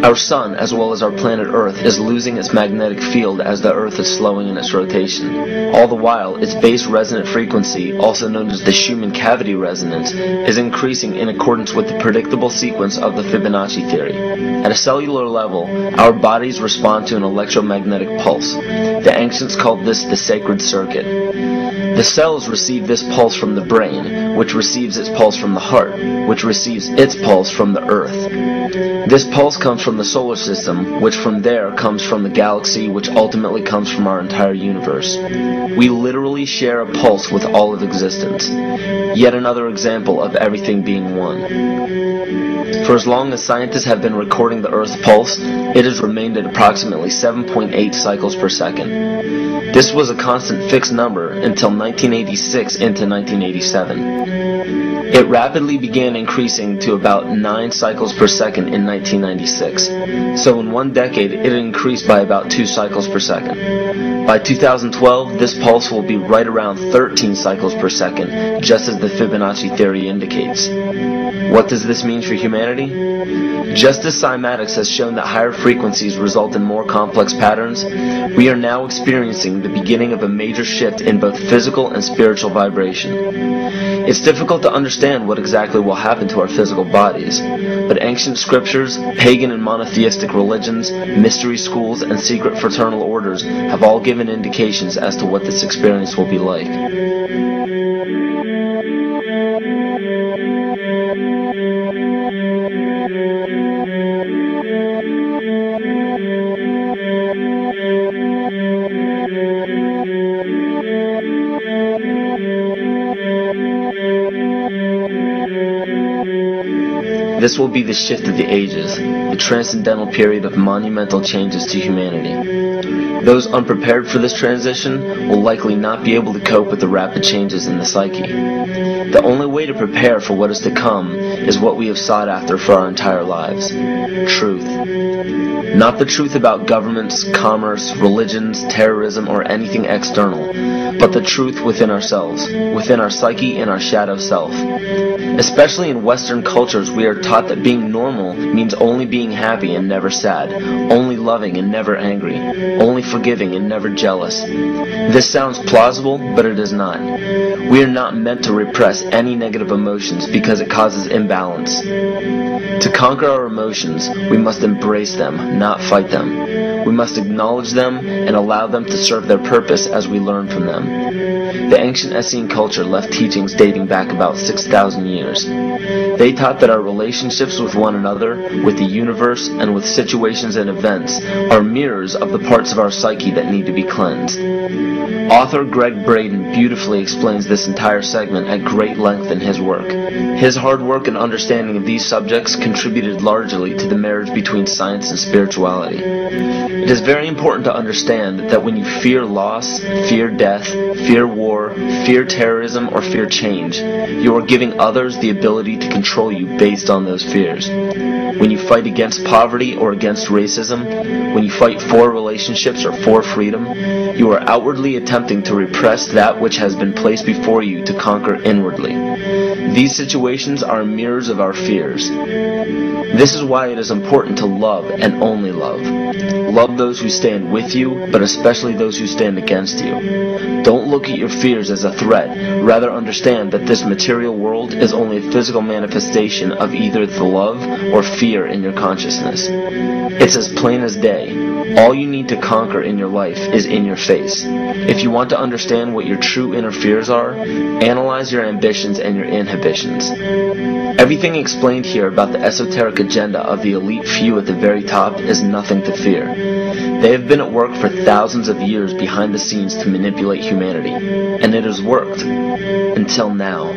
Our sun, as well as our planet Earth, is losing its magnetic field as the Earth is slowing in its rotation. All the while, its base resonant frequency, also known as the Schumann cavity resonance, is increasing in accordance with the predictable sequence of the Fibonacci theory. At a cellular level, our bodies respond to an electromagnetic pulse. The ancients called this the sacred circuit. The cells receive this pulse from the brain, which receives its pulse from the heart, which receives its pulse from the Earth. This pulse comes from the solar system, which from there comes from the galaxy, which ultimately comes from our entire universe. We literally share a pulse with all of existence. Yet another example of everything being one. For as long as scientists have been recording the Earth's pulse, it has remained at approximately 7.8 cycles per second. This was a constant fixed number until 1986 into 1987. It rapidly began increasing to about 9 cycles per second in 1996. So in one decade, it increased by about 2 cycles per second. By 2012, this pulse will be right around 13 cycles per second, just as the Fibonacci theory indicates. What does this mean for humanity? Just as cymatics has shown that higher frequencies result in more complex patterns, we are now experiencing the beginning of a major shift in both physical and spiritual vibration. It's difficult to understand what exactly will happen to our physical bodies, but ancient scriptures, pagan and monotheistic religions, mystery schools, and secret fraternal orders have all given indications as to what this experience will be like. This will be the shift of the ages, the transcendental period of monumental changes to humanity. Those unprepared for this transition will likely not be able to cope with the rapid changes in the psyche. The only way to prepare for what is to come is what we have sought after for our entire lives: truth. Not the truth about governments, commerce, religions, terrorism, or anything external, but the truth within ourselves, within our psyche and our shadow self. Especially in Western cultures, we are taught that being normal means only being happy and never sad, only loving and never angry, only forgiving and never jealous. This sounds plausible, but it is not. We are not meant to repress any negative emotions because it causes imbalance. To conquer our emotions, we must embrace them, not fight them. We must acknowledge them and allow them to serve their purpose as we learn from them. The ancient Essene culture left teachings dating back about 6,000 years. They taught that our relationships with one another, with the universe, and with situations and events are mirrors of the parts of our psyche that need to be cleansed. Author Greg Braden beautifully explains this entire segment at great length in his work. His hard work and understanding of these subjects contributed largely to the marriage between science and spirituality. It is very important to understand that when you fear loss, fear death, fear war, fear terrorism, or fear change, you are giving others the ability to control you based on those fears. When you fight against poverty or against racism, when you fight for relationships or for freedom, you are outwardly attempting to repress that which has been placed before you to conquer inwardly. These situations are mirrors of our fears. This is why it is important to love and only love. Love those who stand with you, but especially those who stand against you. Don't look at your fears as a threat. Rather understand that this material world is only a physical manifestation of either the love or fear in your consciousness. It's as plain as day. All you need to conquer in your life is in your face. If you want to understand what your true inner fears are, analyze your ambitions and your inhibitions. Everything explained here about the esoteric agenda of the elite few at the very top is nothing to fear. They have been at work for thousands of years behind the scenes to manipulate humanity, and it has worked. Until now.